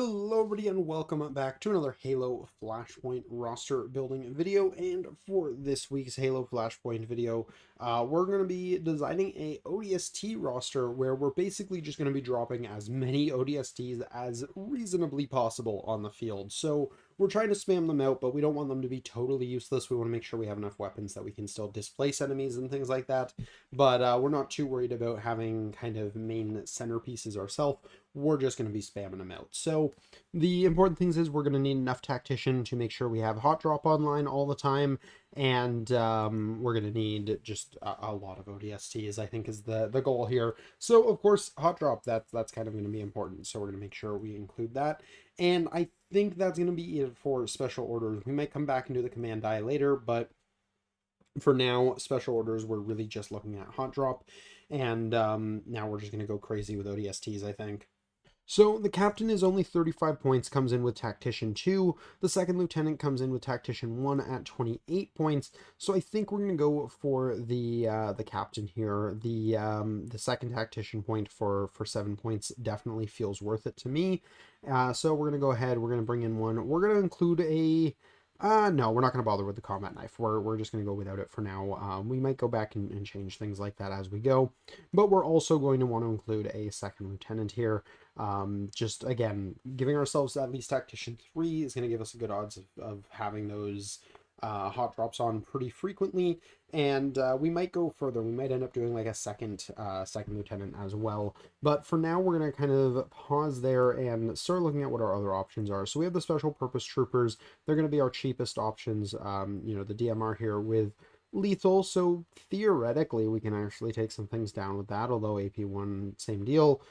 Hello everybody and welcome back to another Halo Flashpoint roster building video. And for this week's Halo Flashpoint video, we're going to be designing a ODST roster where we're basically just going to be dropping as many ODSTs as reasonably possible on the field. So we're trying to spam them out, but we don't want them to be totally useless. We want to make sure we have enough weapons that we can still displace enemies and things like that. But we're not too worried about having kind of main centerpieces ourselves. We're just going to be spamming them out. So the important things is we're going to need enough tactician to make sure we have hot drop online all the time, and we're going to need just a lot of ODSTs, I think, is the goal here. So of course hot drop, that's kind of going to be important, so we're going to make sure we include that. And I think that's going to be it for special orders. We might come back and do the command die later, but for now, special orders, we're really just looking at hot drop, and now we're just going to go crazy with ODSTs, I think. So the captain is only 35 points, comes in with tactician 2. The second lieutenant comes in with tactician 1 at 28 points. So I think we're going to go for the captain here. The second tactician point for 7 points definitely feels worth it to me. So we're going to go ahead. We're going to bring in one. We're going to include a no, we're not going to bother with the combat knife. We're just going to go without it for now. We might go back and change things like that as we go. But we're also going to want to include a second lieutenant here. Just, again, giving ourselves at least Tactician 3 is going to give us a good odds of having those hot drops on pretty frequently. And we might go further. We might end up doing like a second lieutenant as well. But for now, we're going to kind of pause there and start looking at what our other options are. So we have the special purpose troopers. They're going to be our cheapest options. The DMR here with lethal, so theoretically we can actually take some things down with that, although AP1, same deal.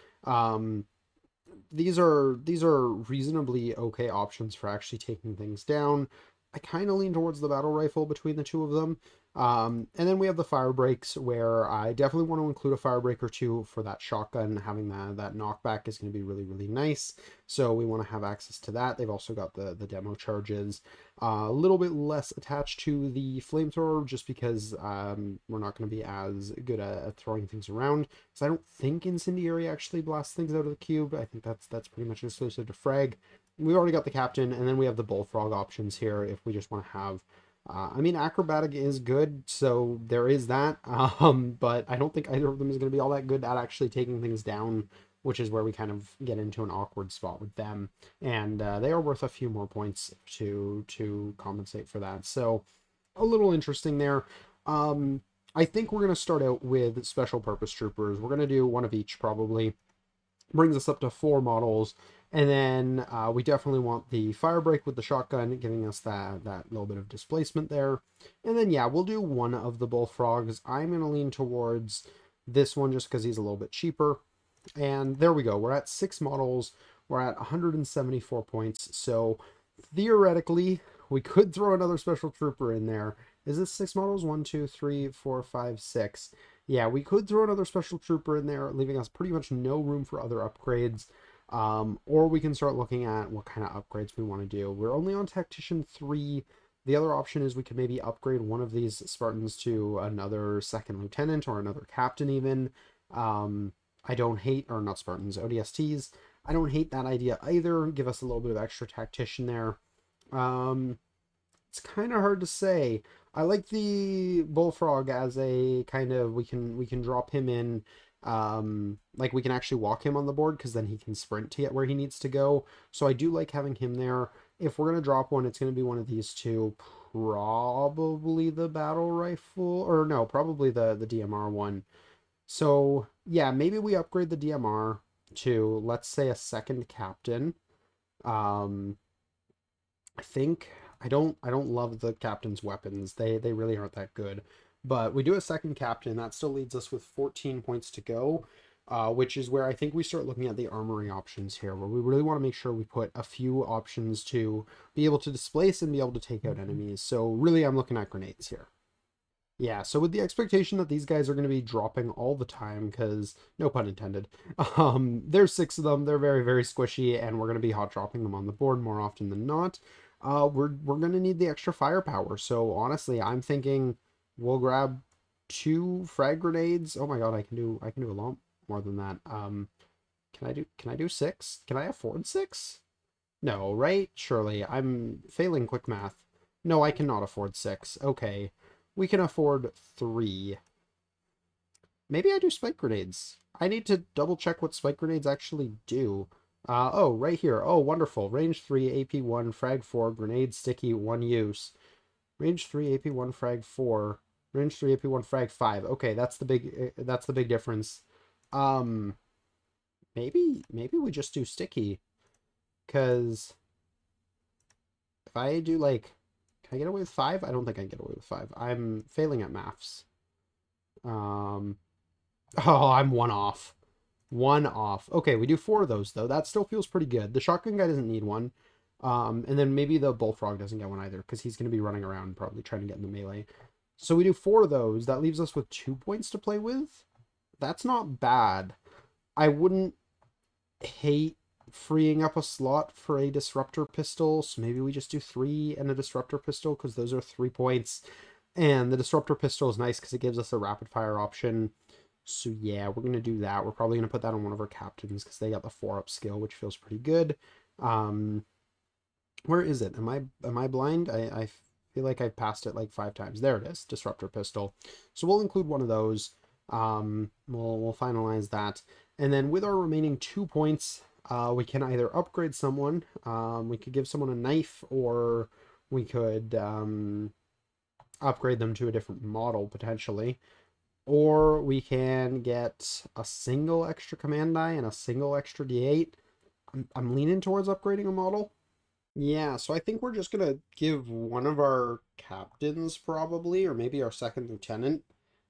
These are reasonably okay options for actually taking things down. I kind of lean towards the battle rifle between the two of them. And then we have the fire breaks, where I definitely want to include a fire break or two for that shotgun. Having that knockback is going to be really, really nice. So we want to have access to that. They've also got the demo charges. A little bit less attached to the flamethrower, just because we're not going to be as good at throwing things around. So I don't think incendiary actually blasts things out of the cube. I think that's pretty much exclusive to frag. We've already got the captain, and then we have the bullfrog options here if we just want to have acrobatic is good, so there is that. But I don't think either of them is going to be all that good at actually taking things down, which is where we kind of get into an awkward spot with them. And they are worth a few more points to compensate for that. So a little interesting there. I think we're going to start out with special purpose troopers. We're going to do one of each probably. Brings us up to 4 models. And then we definitely want the fire break with the shotgun, giving us that little bit of displacement there. And then, yeah, we'll do one of the bullfrogs. I'm going to lean towards this one just because he's a little bit cheaper. And there we go. We're at 6 models. We're at 174 points. So theoretically, we could throw another special trooper in there. Is this 6 models? 1, 2, 3, 4, 5, 6. Yeah, we could throw another special trooper in there, leaving us pretty much no room for other upgrades. Or we can start looking at what kind of upgrades we want to do. We're only on Tactician 3. The other option is we could maybe upgrade one of these Spartans to another second lieutenant or another captain even. I don't hate, or not Spartans, ODSTs. I don't hate that idea either. Give us a little bit of extra tactician there. It's kind of hard to say. I like the bullfrog as a kind of, we can drop him in. Like we can actually walk him on the board because then he can sprint to get where he needs to go. So I do like having him there. If we're going to drop one, it's going to be one of these two. Probably the battle rifle, or no, probably the DMR one. So yeah, maybe we upgrade the DMR to, let's say, a second captain. I think I don't love the captain's weapons. They really aren't that good. But we do a second captain. That still leaves us with 14 points to go, which is where I think we start looking at the armory options here, where we really want to make sure we put a few options to be able to displace and be able to take out enemies. So really, I'm looking at grenades here. Yeah, so with the expectation that these guys are going to be dropping all the time, because, no pun intended, there's 6 of them, they're very, very squishy, and we're going to be hot dropping them on the board more often than not. We're going to need the extra firepower, so honestly, I'm thinking we'll grab 2 frag grenades. Oh my god, I can do a lot more than that. Can I do 6? Can I afford 6? No, right? Surely. I'm failing quick math. No, I cannot afford 6. Okay. We can afford 3. Maybe I do spike grenades. I need to double check what spike grenades actually do. Oh, right here. Oh, wonderful. Range 3, AP 1, frag 4, grenade sticky, 1 use. Range 3, AP 1, frag 4. Range 3, AP 1, frag 5. Okay, that's the big difference. Um, maybe we just do sticky. Because if I do like, can I get away with 5? I don't think I can get away with 5. I'm failing at maths. Um, oh, I'm 1 off. 1 off. Okay, we do 4 of those though. That still feels pretty good. The shotgun guy doesn't need one. And then maybe the bullfrog doesn't get one either because he's going to be running around probably trying to get in the melee. So we do 4 of those. That leaves us with 2 points to play with. That's not bad. I wouldn't hate freeing up a slot for a disruptor pistol, so maybe we just do 3 and a disruptor pistol because those are 3 points. And the disruptor pistol is nice because it gives us a rapid fire option. So yeah, we're gonna do that. We're probably gonna put that on one of our captains because they got the 4-up skill, which feels pretty good. Where is it? Am I blind? I feel like I've passed it like 5 times. There it is, disruptor pistol. So we'll include one of those. We'll finalize that. And then with our remaining 2 points, we can either upgrade someone, we could give someone a knife, or we could upgrade them to a different model potentially. Or we can get a single extra command die and a single extra D8. I'm leaning towards upgrading a model. Yeah, so I think we're just gonna give one of our captains probably, or maybe our second lieutenant.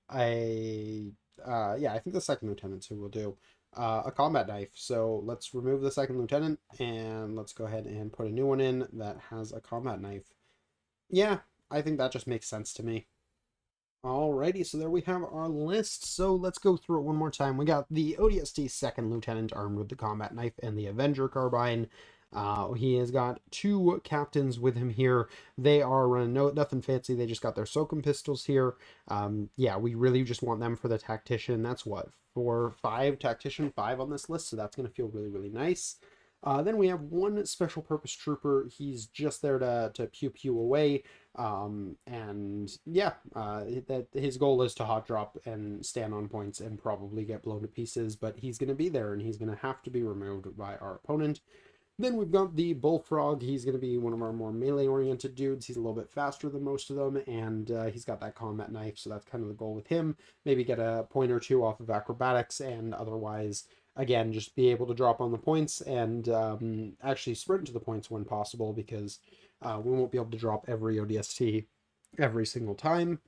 I yeah, I think the second lieutenant's who we'll do. A combat knife. So let's remove the second lieutenant and let's go ahead and put a new one in that has a combat knife. Yeah, I think that just makes sense to me. Alrighty, so there we have our list. So let's go through it one more time. We got the ODST second lieutenant armed with the combat knife and the Avenger carbine. He has got 2 captains with him here. They are running nothing fancy. They just got their Soakum pistols here. Yeah, we really just want them for the tactician. That's what, 4, 5 tactician, 5 on this list. So that's going to feel really, really nice. Then we have 1 special purpose trooper. He's just there to pew pew away. And yeah, that his goal is to hot drop and stand on points and probably get blown to pieces, but he's going to be there and he's going to have to be removed by our opponent. Then we've got the Bullfrog. He's going to be one of our more melee-oriented dudes. He's a little bit faster than most of them, and he's got that combat knife, so that's kind of the goal with him. Maybe get a point or 2 off of acrobatics, and otherwise, again, just be able to drop on the points and actually sprint to the points when possible, because we won't be able to drop every ODST every single time.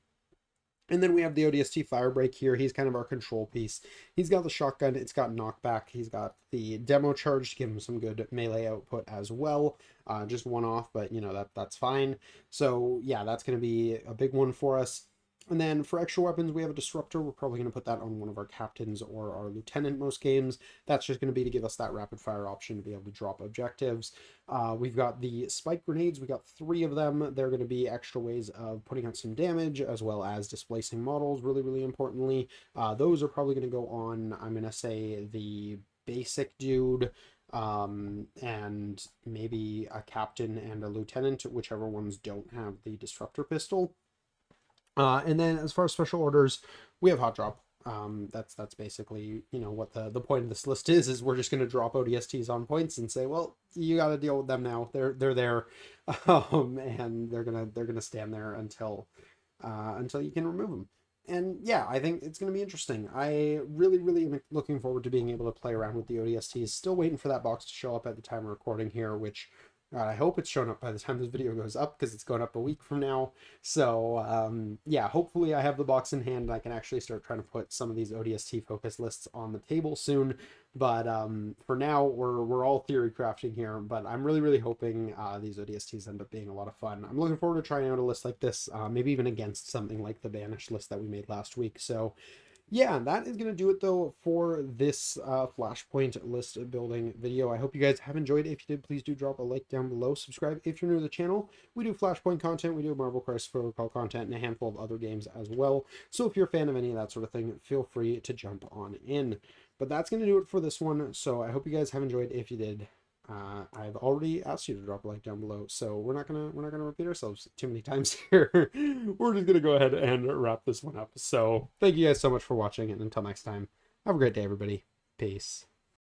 And then we have the ODST Firebreak here. He's kind of our control piece. He's got the shotgun. It's got knockback. He's got the demo charge to give him some good melee output as well. Just 1 off, but you know, that's fine. So yeah, that's going to be a big one for us. And then for extra weapons, we have a disruptor. We're probably going to put that on one of our captains or our lieutenant most games. That's just going to be to give us that rapid fire option to be able to drop objectives. We've got the spike grenades. We got 3 of them. They're going to be extra ways of putting out some damage as well as displacing models, really, really importantly. Those are probably going to go on, I'm going to say, the basic dude, and maybe a captain and a lieutenant, whichever ones don't have the disruptor pistol. And then as far as special orders, we have hot drop. That's basically, you know, what the point of this list is we're just going to drop ODSTs on points and say, well, you got to deal with them now. They're there, and they're gonna stand there until you can remove them. And yeah, I think it's going to be interesting. I really am looking forward to being able to play around with the ODSTs. Still waiting for that box to show up at the time of recording here, which I hope it's shown up by the time this video goes up because it's going up a week from now. So yeah, hopefully I have the box in hand and I can actually start trying to put some of these ODST focus lists on the table soon. But for now, we're all theory crafting here. But I'm really hoping these ODSTs end up being a lot of fun. I'm looking forward to trying out a list like this, maybe even against something like the banished list that we made last week. So yeah, that is going to do it, though, for this Flashpoint list building video. I hope you guys have enjoyed. If you did, please do drop a like down below. Subscribe if you're new to the channel. We do Flashpoint content, we do Marvel Crisis Protocol content, and a handful of other games as well. So if you're a fan of any of that sort of thing, feel free to jump on in. But that's going to do it for this one. So I hope you guys have enjoyed. If you did, I've already asked you to drop a like down below, so we're not gonna repeat ourselves too many times here. We're just gonna go ahead and wrap this one up. So thank you guys so much for watching, and until next time, have a great day, everybody. Peace.